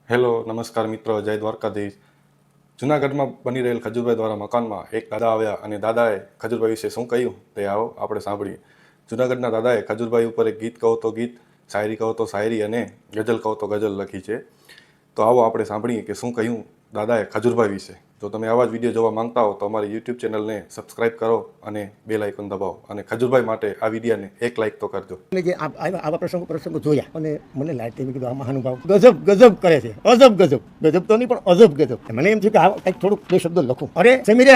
Hello નમસ્કાર મિત્રો, જય દ્વારકાધીશ. જૂનાગઢમાં બની રહેલ ખજૂરભાઈ દ્વારા મકાનમાં એક દાદા આવ્યા અને દાદાએ ખજૂરભાઈ વિશે શું કહ્યું તે આવો આપણે સાંભળીએ. જૂનાગઢના દાદાએ ખજૂરભાઈ ઉપર એક ગીત કહો તો ગીત, શાયરી કહો તો શાયરી અને ગઝલ કહો તો ગઝલ લખી છે. તો આવો આપણે સાંભળીએ કે શું કહ્યું દાદાએ ખજૂરભાઈ વિશે. જો તમે આવા જ વિડીયો જોવા માંગતા હો તો અમારી યુટ્યુબ ચેનલને સબસ્ક્રાઇબ કરો અને બેલ આઇકોન દબાવો અને ખજૂરભાઈ માટે આ વિડીયોને એક લાઇક તો કરજો. જે આવા પ્રસંગો જોયા અને મને લાગે મેં કીધું આ મહાનુભાવ ગજબ કરે છે. ગજબ તો નહીં પણ અજબ ગજબ. મને એમ થયું કે આ કંઈક થોડુંક બે શબ્દો લખું. અરે સમીરે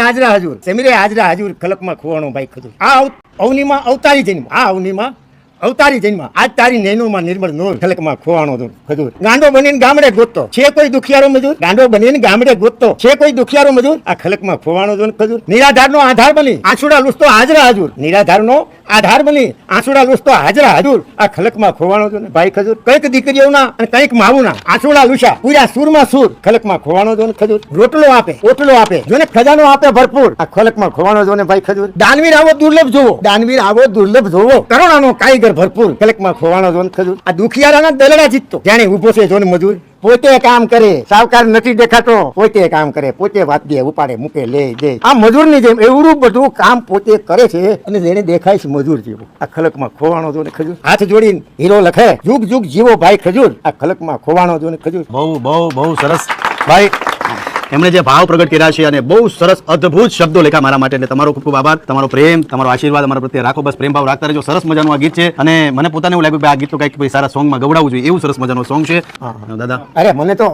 હાજરા હજુર ખલકમાં ખોવાણો ભાઈ ખજૂર. આ અવનીમાં અવતારી જન્મ, આ અવનીમાં અવતારી જન્મ, આજ તારી નૈનોમાં નિર્મળ નૂર ખલકમાં ખોવાણો ખજૂર. ગાંડો બનીને ગામડે ગોતતો છે કોઈ દુખિયારો મજૂર, ગાંડો બનીને ગામડે ગોતતો છે કોઈ દુખિયારો મજૂર. આ ખલકમાં ખોવાણો ખજૂર. નિરાધારનો આધાર બની આંસુડા લૂસતો હાજરા હજુર, નિરાધારનો આધાર બની આંસુડા લૂસતો હાજરા હજુર. આ ખલકમાં ખોવાણો ભાઈ ખજૂર. કઈક દીકરીઓના અને કઈક માવુના આંસુડા લૂસા પૂરા સુરમાં સુર ખલકમાં ખોવાણો ખજૂર. રોટલો આપે ઓટલો આપે જોને ખજાનો આપે ભરપૂર. આ ખલકમાં ખોવાણો ભાઈ ખજૂર. દાનવીર આવો દુર્લભ જોવો, દાનવીર આવો દુર્લભ જોવો. કરુણાનો કારીગર ભરપૂર ખલકમાં ખોવાણો ખજૂર. આ દુખિયારાના દલડા જીતતો જાણે ઉભો છે જોને મજૂર. પોતે કામ કરે સાવકાર નથી દેખાતો, પોતે કામ કરે પોતે વાત દે ઉપાડે મૂકે લે દે. આ મજૂરની જેમ એવું બધું કામ પોતે કરે છે અને જેને દેખાય છે મજૂર જેવું. આ ખલકમાં ખોવાણો જો ને ખજૂર. હાથ જોડીને હીરો લખે જુગ જુગ જીવો ભાઈ ખજૂર. આ ખલકમાં ખોવાણો જો ને ખજૂર. બહુ સરસ ભાઈ, એમણે જે ભાવ પ્રગટ કર્યા છે અને બહુ સરસ અદ્ભુત શબ્દો લખ્યા મારા માટે, એટલે તમારો ખૂબ ખૂબ આભાર. તમારો પ્રેમ, તમારો આશીર્વાદ અમારા પ્રત્યે રાખો. બસ પ્રેમ ભાવ રાખતા રહેજો. સરસ મજાનું આ ગીત છે અને મને પોતાને એવું લાગ્યું કે આ ગીત તો કંઈક સારા સોંગમાં ગવડાવવું જોઈએ. એવું સરસ મજાનું સોંગ છે દાદા. અરે મને તો